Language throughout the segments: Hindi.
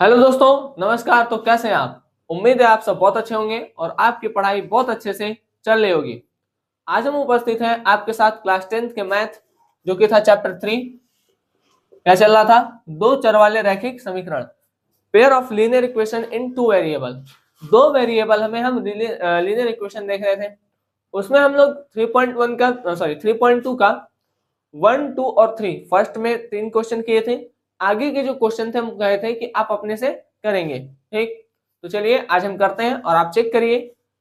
हेलो दोस्तों, नमस्कार। तो कैसे हैं आप? उम्मीद है आप सब बहुत अच्छे होंगे और आपकी पढ़ाई बहुत अच्छे से चल रही होगी। आज हम उपस्थित हैं आपके साथ क्लास 10th के मैथ, जो कि था चैप्टर 3। क्या चल रहा था? दो चर वाले रैखिक समीकरण, pair of linear equation in two variable. दो वेरिएबल हमें हम लीनियर इक्वेशन देख रहे थे। उसमें हम लोग 3.1 का 3.2 का 1, 2 और 3 फर्स्ट में 3 क्वेश्चन किए थे। आगे के जो क्वेश्चन थे हम कहे थे कि आप अपने से करेंगे। ठीक, तो चलिए आज हम करते हैं और आप चेक करिए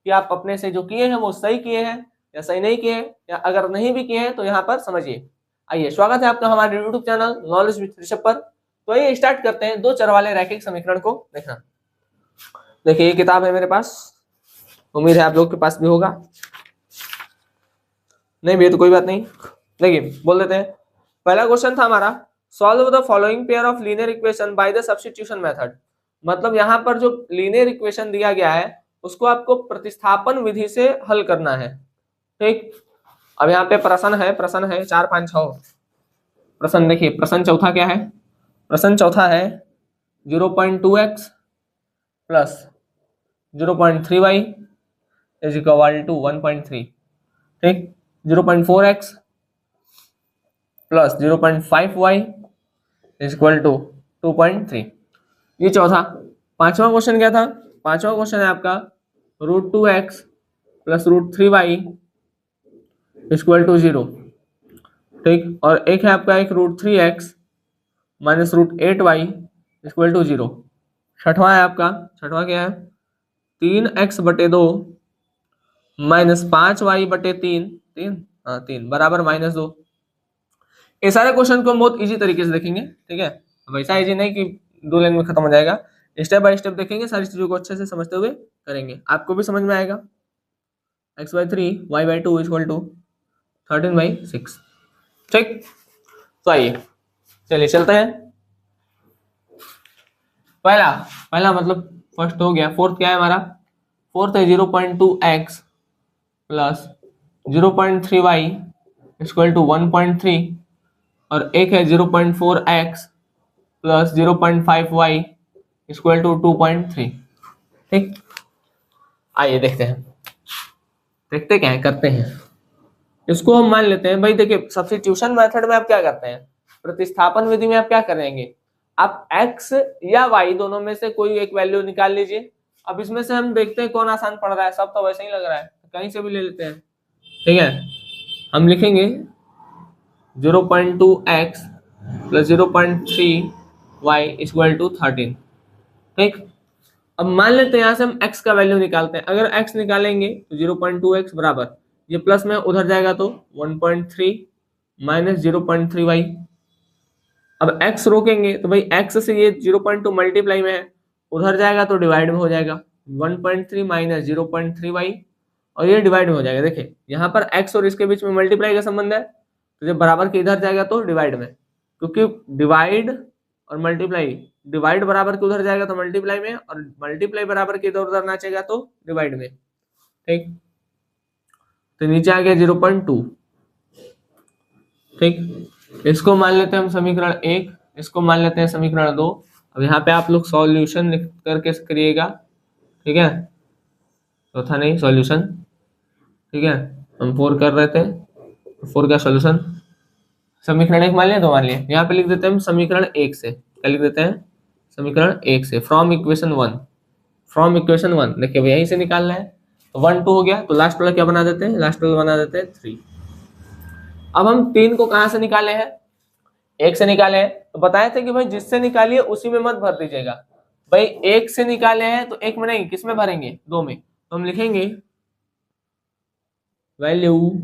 कि आप अपने से जो किए हैं वो सही किए हैं या सही नहीं किए हैं, या अगर नहीं भी किए हैं तो यहाँ पर समझिए। आइए, स्वागत है आपका हमारे YouTube channel knowledge with Rishabh पर। तो आइए स्टार्ट करते हैं दो चर वाले रैखिक समीकरण को देखना। देखिए, ये किताब है मेरे पास, उम्मीद है आप लोग के पास भी होगा। नहीं भी है तो कोई बात नहीं, देखिए बोल देते हैं। पहला क्वेश्चन था हमारा, solve the following pair of linear equation by the substitution method. मतलब यहाँ पर जो लीनियर इक्वेशन दिया गया है उसको आपको प्रतिस्थापन विधि से हल करना है। ठीक, अब यहाँ पे प्रश्न है 4, 5, 6 प्रश्न। देखिए प्रश्न चौथा क्या है? प्रश्न चौथा है 0.2x plus 0.3y is equal to 1.3। ठीक, 0.4x plus 0.5y is equal to 2.3। ये चौथा। पांचवा क्वेश्चन क्या था? पांचवा क्वेश्चन है आपका √2x plus √3y equal to 0। ठीक, और एक है आपका एक √3x minus √8y equal to 0। छठवां है आपका, छठवां क्या है? 3x/2 माइनस 5y/3 3 बराबर -2। ये सारे क्वेश्चन को हम बहुत इजी तरीके से देखेंगे। ठीक है, अब ऐसा इजी नहीं कि 2 लाइन में खत्म हो जाएगा। स्टेप बाय स्टेप देखेंगे, सारी चीजों को अच्छे से समझते हुए करेंगे, आपको भी समझ में आएगा। x/3 y/2 equal to 13/6। ठीक, तो आइए चलिए चलते हैं। पहला पहला मतलब फर्स्ट हो गया। फोर्थ क्या है हमारा? फोर्थ है 0.2x plus 0.3y equal to 1.3, और एक है 0.4x plus 0.5y equal to 2.3। ठीक, आइए देखते हैं, देखते क्या है, करते हैं। इसको हम मान लेते हैं भाई। देखिए, सब्स्टिट्यूशन मेथड में आप क्या करते हैं, प्रतिस्थापन विधि में आप क्या करेंगे, आप x या y दोनों में से कोई एक वैल्यू निकाल लीजिए। अब इसमें से हम देखते हैं कौन आसान पड़ रहा है। सब तो वैसे ही लग रहा है, कहीं से भी ले लेते हैं। ठीक है, हम लिखेंगे 0.2x plus 0.3y equal to 13। ठीक, अब मान लेते हैं यहाँ से हम x का वैल्यू निकालते हैं। अगर x निकालेंगे तो 0.2x बराबर, ये प्लस में उधर जाएगा तो 1.3 माइनस 0.3y। अब x रोकेंगे तो भाई x से ये 0.2 मल्टीप्लाई में है, उधर जाएगा तो डिवाइड में हो जाएगा। 1.3 माइनस 0.3y, और ये डिवाइड में हो जाएगा। देखिए यहाँ पर x और इसके बीच में मल्टीप्लाई का संबंध है, तो जब बराबर के इधर जाएगा तो डिवाइड में, क्योंकि डिवाइड और मल्टीप्लाई, डिवाइड बराबर के उधर जाएगा तो मल्टीप्लाई में, और मल्टीप्लाई बराबर के इधर उधर नाचेगा तो डिवाइड में। ठीक, तो नीचे आ गया 0.2। ठीक, इसको मान लेते हैं हम समीकरण 1, इसको मान लेते हैं समीकरण 2। अब यहाँ पे आप लोग सॉल्यूशन लिख करके करिएगा। ठीक है, तो था नहीं सॉल्यूशन। ठीक है, हम 4 कर रहे थे, 4 का सॉल्यूशन समीकरण 1 मान लिया, 2 मान लिया। यहाँ पे लिख देते हैं हम समीकरण 1 से। क्या लिख देते हैं? समीकरण 1 से, फ्रॉम इक्वेशन 1। फ्रॉम इक्वेशन 1 देखिए यहीं से निकालना है, तो 1 2 हो गया, तो लास्ट वाला क्या बना देते हैं? लास्ट वाला बना देते हैं 3। अब हम 3 को कहाँ से निकाले हैं? 1 से निकाले हैं। तो बताए थे कि भाई जिससे निकालिए उसी में मत भर दीजिएगा। भाई 1 से निकाले हैं तो 1 में नहीं, किस में भरेंगे? 2 में। तो हम लिखेंगे वैल्यू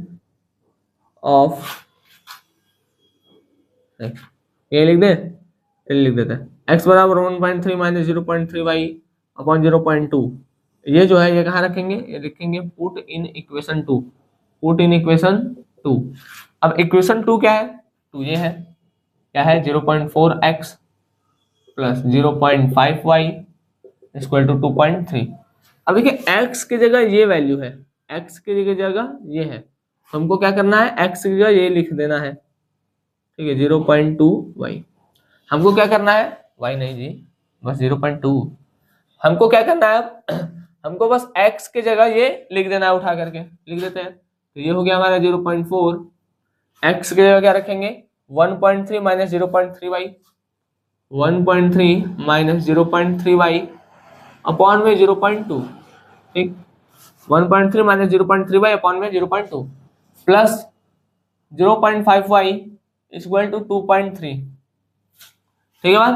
ऑफ, ये लिख दे, लिख देते हैं x बराबर 1.3 माइनस 0.3y अपॉन 0.2। ये जो है ये कहाँ रखेंगे? ये लिखेंगे put in equation 2। Put in equation 2। अब इक्वेशन 2 क्या है? 2 ये है, क्या है? 0.4x plus 0.5y equal to 2.3। अब देखिए x की जगह ये वैल्यू है, x की जगह ये है, हमको क्या करना है? x की जगह ये लिख देना है। ठीक है, 0.2y। हमको क्या करना है? y नहीं जी, बस 0.2। हमको क्या करना है अब हमको बस x की जगह ये लिख देना है, उठा करके लिख देते हैं। तो ये हो गया हमारा 0.4, x की जगह क्या रखेंगे 1.3 minus 0.3y, 1.3 minus 0.3y upon में 0.2, ठीक, 1.3 माइनस 0.3y अपॉन में 0.2 प्लस 0.5y इक्वल टू 2.3। ठीक है बात।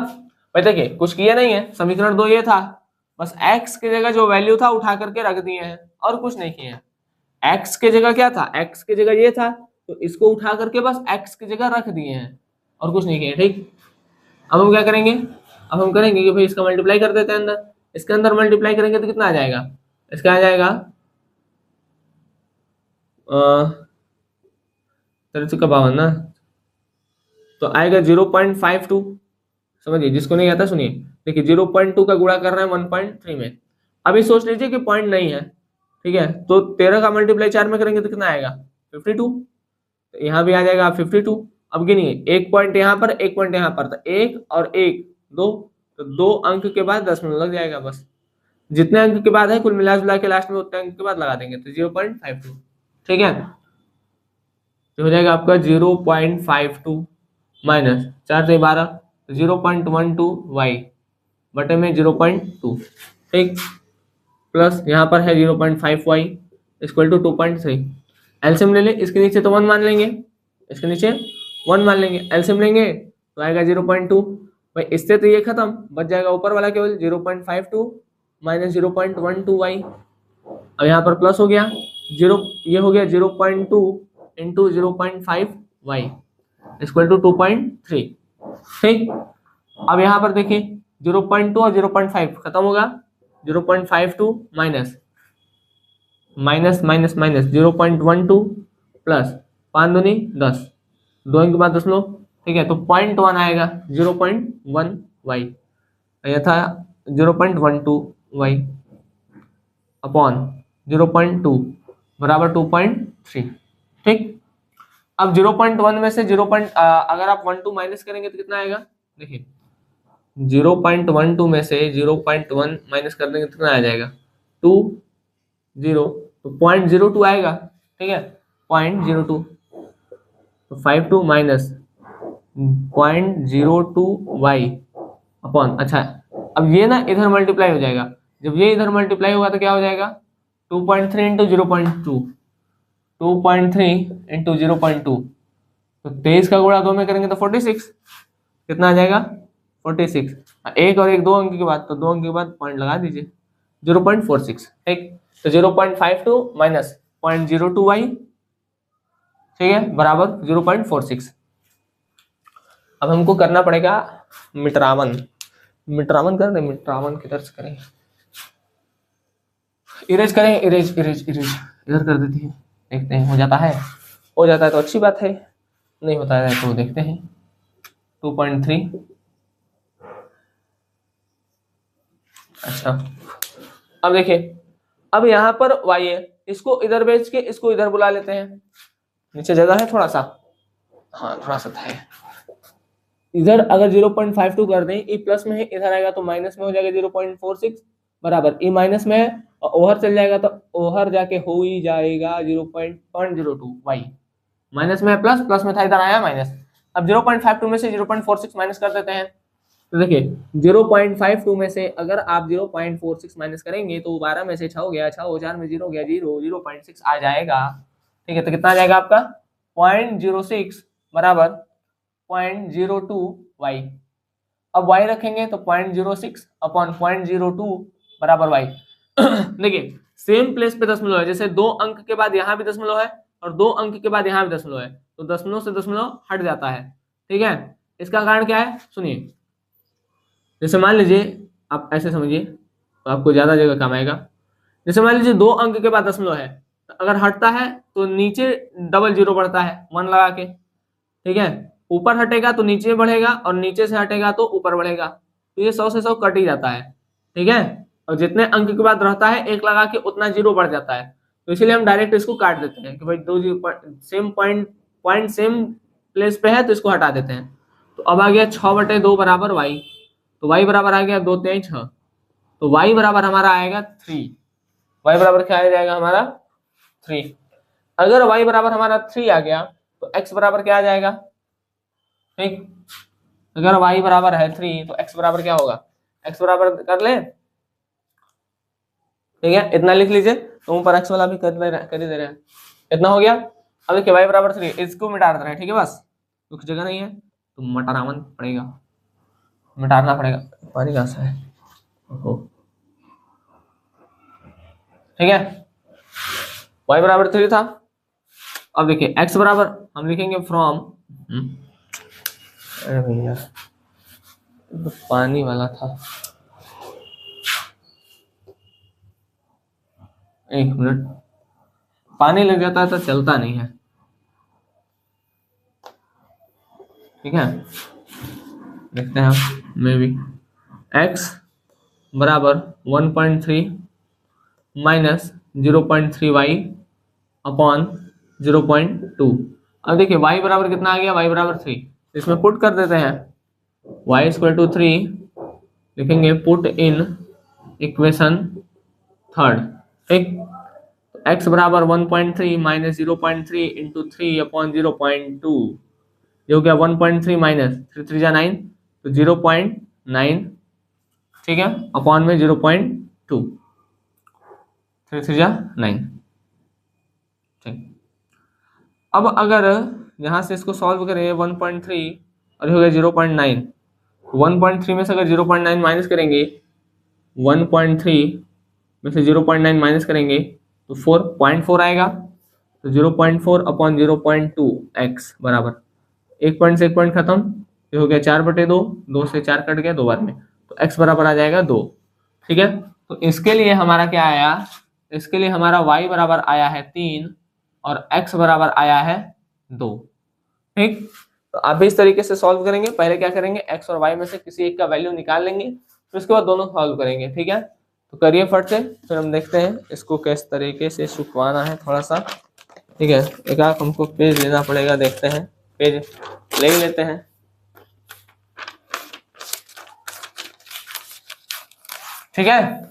भाई देखिए कुछ किया नहीं है, समीकरण 2 ये था, बस x की जगह जो वैल्यू था उठा करके रख दिए हैं और कुछ नहीं किए हैं। x की जगह क्या था, x की जगह ये था, तो इसको उठा करके बस x की जगह रख दिए हैं और कुछ नहीं किए। ठीक, अब हम क्या करेंगे, अब हम करेंगे कि भाई इसका मल्टीप्लाई कर देते हैं अंदर, इसके अंदर मल्टीप्लाई करेंगे तो कितना आ जाएगा, इसका आ जाएगा 53 ना, तो आएगा 0.52। समझिए, जिसको नहीं आता सुनिए, देखिए 0.2 का गुणा कर रहे हैं 1.3 में। अभी सोच लीजिए कि पॉइंट नहीं है, ठीक है, तो 13 का मल्टीप्लाई 4 में करेंगे तो कितना आएगा 52, तो यहाँ भी आ जाएगा 52। अब गिनिए, एक पॉइंट यहाँ पर, एक पॉइंट यहाँ पर, तो एक और एक 2, तो 2 अंक के बाद 10 लग जाएगा। बस जितने अंक के बाद है कुल मिला जुला के लास्ट में उतने अंक के बाद लगा देंगे, तो 0.52। ठीक है, तो हो जाएगा आपका 0.52 माइनस 4 से 12, 0.12y बटे में 0.2, ठीक, प्लस यहाँ पर है 0.5y इक्वल टू 2.3। एलसीएम ले लें, इसके नीचे तो 1 मान लेंगे, इसके नीचे 1 मान लेंगे, एलसीएम लेंगे तो आएगा 0.2। भाई इससे तो ये खत्म, बच जाएगा ऊपर वाला केवल 0.52 माइनस 0.12y। अब यहाँ पर प्लस हो गया 0, ये हो गया 0.2 इंटू 0.5y इक्वल टू 2.3। ठीक, अब यहाँ पर देखिए 0.2 और 0.5 खत्म होगा, 0.52 minus minus minus minus 0.12 plus 5 दूनी 10, 2 के बाद 10 लो, ठीक है, तो 0.1 आएगा 0.1y, यह था 0.12y अपॉन 0.2 बराबर 2.3। ठीक, अब 0.1 में से अगर आप 1 माइनस करेंगे तो कितना आएगा, देखिए 0.12 में से 0.1 माइनस कर देंगे तो कितना आ जाएगा 2 0, तो 0.02 आएगा। ठीक है, 0.02, तो 52 माइनस 0.02y अपॉन, अच्छा अब ये ना इधर मल्टीप्लाई हो जाएगा, जब ये इधर मल्टीप्लाई होगा तो क्या हो जाएगा 2.3 इंटू 0.2, 2.3 इंटू 0.2, तो 23 का गुणा 2 में करेंगे तो 46, कितना आ जाएगा 46, एक और एक 2 अंक के बाद, तो 2 अंक के बाद पॉइंट लगा दीजिए 0.46। ठीक, तो 0.52 माइनस 0.02y, ठीक है, बराबर 0.46। अब हमको करना पड़ेगा मिटरावन, मिटरावन कर दे, मिटरावन किधर से करें, इरेज करें, इरेज इरेज इरेज इधर कर देती है, देखते हैं हो जाता है, हो जाता है तो अच्छी बात है, नहीं होता है तो देखते हैं 2.3। अच्छा अब देखिए, अब यहाँ पर y है, इसको इधर भेज के इसको इधर बुला लेते हैं, नीचे जगह है थोड़ा सा, हाँ थोड़ा सा है, इधर अगर 0.52 कर दें, ई प्लस में है, इधर आएगा तो माइनस में हो जाएगा 0.46 बराबर, ई माइनस में है और ओहर चल जाएगा तो ओहर जाके हो ही जाएगा 0.02 y, माइनस में है प्लस, प्लस में था इधर आया माइनस। अब 0.52 में से 0.46 माइनस कर देते हैं, तो देखिए 0.52 में से अगर आप 0.46 माइनस करेंगे तो 12 में से 6 हो गया, 6 हो 4 में 0 हो गया 0, 0.6 आ जाएगा। ठीक है, तो कितना आ जाएगा आपका 0.06 बराबर 0.02y। अब y रखेंगे तो 0.06 अपॉन 0.02 बराबर y। देखिए सेम प्लेस पे दशमलव है, जैसे 2 अंक के बाद यहाँ भी दशमलव है और 2 अंक के बाद यहाँ भी दशमलव है, तो दशमलव से दशमलव हट जाता है। ठीक है, इसका कारण क्या है सुनिए, जैसे मान लीजिए आप ऐसे समझिए तो आपको ज्यादा जगह काम आएगा। जैसे मान लीजिए 2 अंक के बाद दशमलव है, तो अगर हटता है तो नीचे डबल 0 बढ़ता है 1 लगा के, ठीक है, ऊपर हटेगा तो नीचे बढ़ेगा और नीचे से हटेगा तो ऊपर बढ़ेगा, तो ये 100 से 100 कट ही जाता है। ठीक है, और जितने अंक के बाद रहता है 1 लगा के उतना 0 बढ़ जाता है, तो इसलिए हम डायरेक्ट इसको काट देते हैं कि भाई 2 सेम पॉइंट सेम प्लेस पे है तो इसको हटा देते हैं। तो अब आ गया 6/2 बराबर y, तो y बराबर आ गया 2 3 6, तो y बराबर हमारा आएगा 3। y बराबर क्या आ जाएगा हमारा 3। अगर y बराबर हमारा 3 आ गया तो x बराबर क्या आ जाएगा, ठीक। अगर y बराबर है 3 तो x बराबर क्या होगा, x बराबर कर ले, ठीक है, इतना लिख लीजिए। तो ऊपर x वाला भी कर ही दे रहे हैं, इतना हो गया। अब देखिए y बराबर 3, इसको मिटा देना है, ठीक है, बस कुछ जगह नहीं है तो मिटाना पड़ेगा, मिटाना पड़ेगा। पानी कहाँ से है, ओहो, ठीक है। y बराबर 3 था। अब देखिए x बराबर हम लिखेंगे फ्रॉम, अरे भैया तो पानी वाला था, एक मिनट, पानी लग जाता है तो चलता नहीं है, ठीक है। देखते हैं मे भी x बराबर 1.3 माइनस 0.3y अपॉन 0.2। अब देखिए y बराबर कितना आ गया, y बराबर 3, इसमें पुट कर देते हैं, y इक्वल टू 3 लिखेंगे, पुट इन इक्वेशन थर्ड, ठीक। x बराबर 1.3 माइनस 0.3 इंटू 3 अपॉन 0.2, ये हो गया 1.3 माइनस 3 3 जा 9, तो 0.9, ठीक है, अपॉन में 0.2, 3 3 जा 9, ठीक। अब अगर यहाँ से इसको सॉल्व करें 1.3 और ये हो गया 0.9, 1.3 में से अगर 0.9 माइनस करेंगे, 1.3 में से 0.9 माइनस करेंगे तो 4.4 आएगा, तो 0.4 अपॉन 0.2 x बराबर, एक पॉइंट से एक पॉइंट खत्म, ये हो गया 4/2, 2 से 4 कट गया 2 बार में, तो x बराबर आ जाएगा 2, ठीक है। तो इसके लिए हमारा क्या आया, इसके लिए हमारा y बराबर आया है 3 और x बराबर आया है 2, ठीक। तो आप भी इस तरीके से सॉल्व करेंगे, पहले क्या करेंगे x और y में से किसी एक का वैल्यू निकाल लेंगे, फिर उसके बाद दोनों सॉल्व करेंगे, ठीक है। तो करिए फट से, फिर हम देखते हैं इसको किस तरीके से छुपवाना है थोड़ा सा, ठीक है। एक आध हमको पेज लेना पड़ेगा, देखते हैं, पेज ले ही लेते हैं, ठीक है।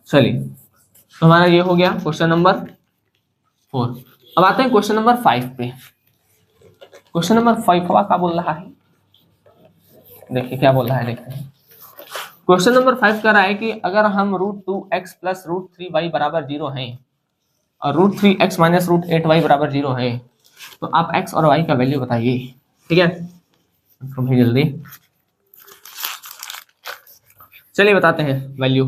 चलिए, तो हमारा ये हो गया क्वेश्चन नंबर 4। अब आते हैं क्वेश्चन नंबर 5 पे। क्वेश्चन नंबर 5 क्या बोल रहा है, देखिए क्या बोल रहा है, देखते हैं। क्वेश्चन नंबर 5 कह रहा है कि अगर हम √2x प्लस √3y बराबर 0 है और √3x माइनस √8y बराबर 0 है, तो आप x और y का वैल्यू बताइए, ठीक है। भी जल्दी चलिए बताते हैं वैल्यू,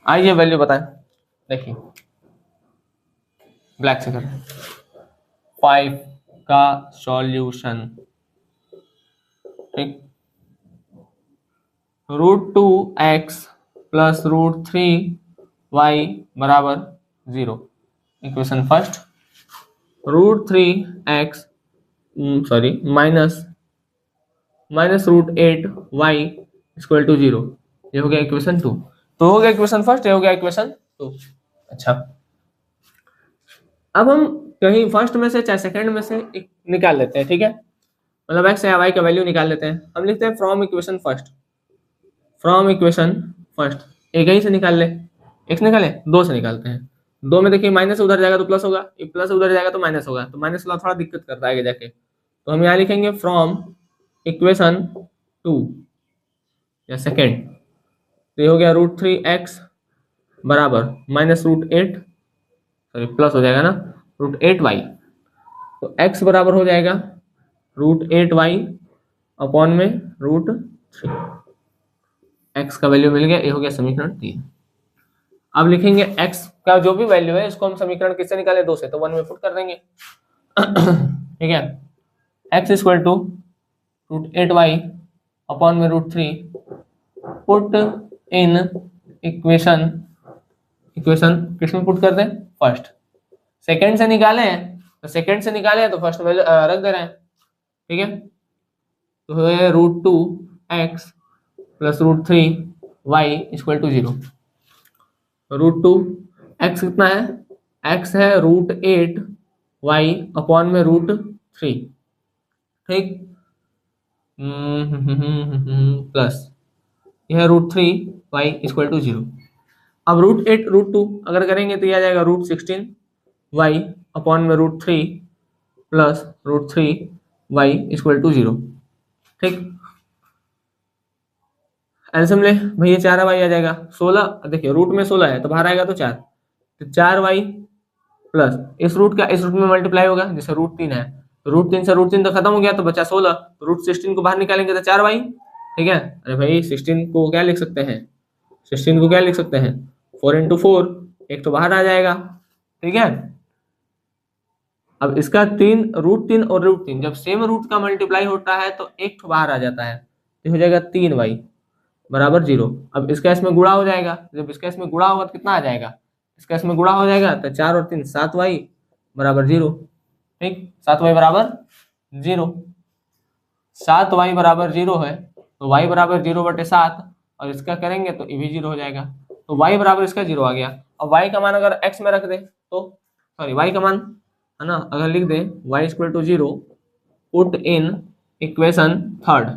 आइए वैल्यू बताएं। देखिए ब्लैक से करें, 5 का सॉल्यूशन, ठीक। √2x प्लस √3y बराबर 0, equation first. √3x minus √8y equal to 0, ये हो गया इक्वेशन 2। तो हो गया इक्वेशन फर्स्ट, ये हो गया इक्वेशन 2। अच्छा, अब हम कहीं फर्स्ट में से चाहे सेकंड में से एक निकाल लेते हैं, ठीक है, मतलब x या y का वैल्यू निकाल लेते हैं। हम लिखते हैं from equation first, from equation first, एक ही से निकाल ले, एक से निकाले, 2 से निकालते हैं। 2 में देखिए माइनस उधर जाएगा तो प्लस होगा, प्लस उधर जाएगा तो माइनस होगा, तो माइनस वाला थोड़ा दिक्कत करता है आगे जाके, तो हम यहाँ लिखेंगे फ्रॉम इक्वेशन 2 या सेकेंड, तो ये हो गया √3x बराबर माइनस √8, सॉरी प्लस हो जाएगा ना, √8y, तो x बराबर हो जाएगा √8y अपॉन में √3, x का वैल्यू मिल गया, ये हो गया समीकरण 3। अब लिखेंगे x का जो भी वैल्यू है इसको हम समीकरण किससे निकाले, 2 से, तो 1 में पुट कर देंगे, ठीक है। x equal to √8y upon में √3, पुट इन इक्वेशन, इक्वेशन किसमें पुट कर दें, फर्स्ट। सेकंड से निकाले हैं तो सेकंड से निकाले हैं तो फर्स्ट में रख दे रहे हैं, ठीक है। तो है √2x plus √3y equal to 0। √2x कितना है, x है √8y अपॉन में √3, ठीक। प्लस यह √3 y = 0। अब √8 √2 अगर करेंगे तो यह आ जाएगा √16 y/√3 प्लस √3 y = 0। ठीक, एल्सियम ले भैया 4y आ जाएगा 16। देखिए रूट में 16 है तो बाहर आएगा तो 4, तो 4y प्लस इस रूट का इस रूट में मल्टीप्लाई होगा, जैसे √3 है तो √3 से √3 तो खत्म हो गया तो बचा 16, तो √16 को बाहर निकालेंगे तो 4y। ठीक है, अरे भाई 16 को क्या लिख सकते हैं, 16 को क्या लिख सकते हैं 4 × 4, एक तो बाहर आ जाएगा। ठीक है, अब इसका √3 और √3 जब सेम रूट का मल्टीप्लाई होता है तो एक तो बाहर आ जाता है, तो हो जाएगा 3y = 0। अब इसका इसमें गुणा हो जाएगा, जब इसका इसमें गुणा होगा तो कितना आ जाएगा, इसका इसमें गुणा हो जाएगा तो 4 और 3 7y = 0। ठीक, 7y = 0, 7y = 0 है तो y = 0/7 और इसका करेंगे तो ये भी 0 हो जाएगा, तो y बराबर इसका 0 आ गया। अब y का मान अगर x में रख दे तो सॉरी y का मान है ना, अगर लिख दे y = 0 put in equation third,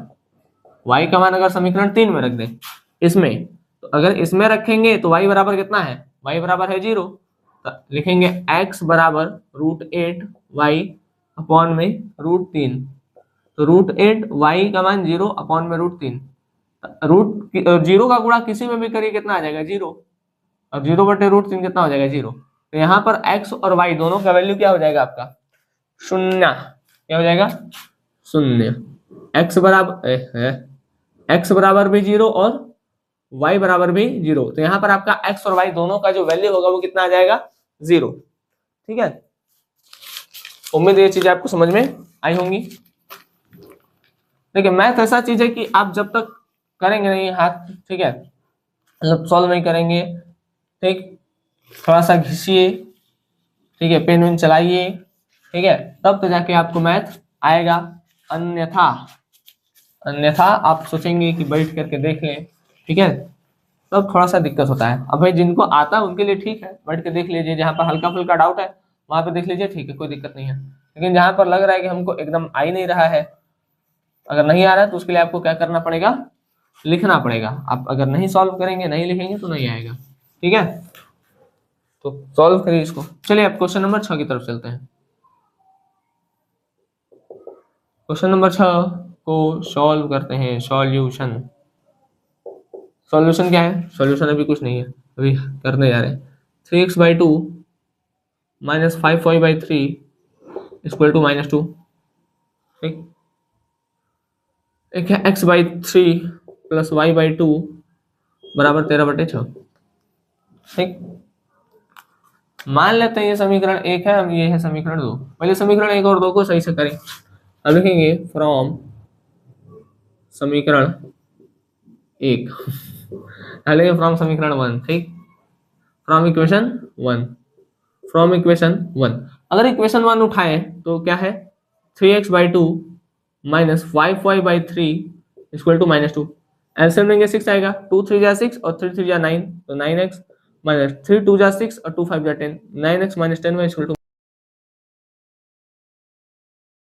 y का मान अगर समीकरण 3 में रख दे इसमें, तो अगर इसमें रखेंगे तो y बराबर कितना है, y बराबर है 0, तो लिखेंगे x = √8y/√3, तो √8y का मान 0/√3, रूट 0 का गुणा किसी में भी करिए कितना आ जाएगा 0, अब 0/√3 कितना हो जाएगा 0, तो यहाँ पर x और y दोनों का वैल्यू क्या हो जाएगा आपका 0, क्या हो जाएगा 0, x बराबर भी 0 और y बराबर भी 0, तो यहाँ पर आपका x और y दोनों का जो वैल्यू होगा वो कितना आ जाएगा 0। ठीक है, उम्मीद ये चीजें आपको समझ में आई होंगी। देखिए मैथ ऐसा चीज है कि आप जब तक करेंगे नहीं हाथ, ठीक है, मतलब सॉल्व नहीं करेंगे, ठीक, थोड़ा सा घिसिए, ठीक है, पेन वेन चलाइए, ठीक है, तब तो जाके आपको मैथ आएगा, अन्यथा आप सोचेंगे कि बैठ करके देख लें, ठीक है, तब थोड़ा सा दिक्कत होता है। अब भाई जिनको आता है उनके लिए ठीक है, बैठ के देख लीजिए, जहाँ पर हल्का फुल्का डाउट है वहां पे देख लीजिए, ठीक है, कोई दिक्कत नहीं है, लेकिन जहां पर लग रहा है कि हमको एकदम आ ही नहीं रहा है, अगर नहीं आ रहा है तो उसके लिए आपको क्या करना पड़ेगा, लिखना पड़ेगा। आप अगर नहीं सॉल्व करेंगे, नहीं लिखेंगे तो नहीं आएगा। ठीक है, तो सॉल्व करिए इसको। चलिए अब क्वेश्चन नंबर 6 की तरफ चलते हैं। क्वेश्चन नंबर 6 को सॉल्व करते हैं। सॉल्यूशन क्या है, सॉल्यूशन अभी कुछ नहीं है, अभी करने जा रहे हैं। 3x/2 - 5y/3 = -2। ठीक, एक है x/3 + y/2 = 13/6। ठीक, मान लेते हैं ये समीकरण 1 है, अब ये है समीकरण 2। पहले समीकरण 1 और 2 को सही से करें। अब लिखेंगे फ्रॉम समीकरण 1 फ्रॉम समीकरण 1। ठीक, फ्रॉम इक्वेशन 1। अगर इक्वेशन 1 उठाएं तो क्या है 3x/2 - 5y/3 = -2। एल्सियम लेंगे 6 आएगा, 2 3 जा 6 और 3 3 जा 9, तो 9x - 3 2 जा 6 और 2 5 जा 10, 9x - 10y =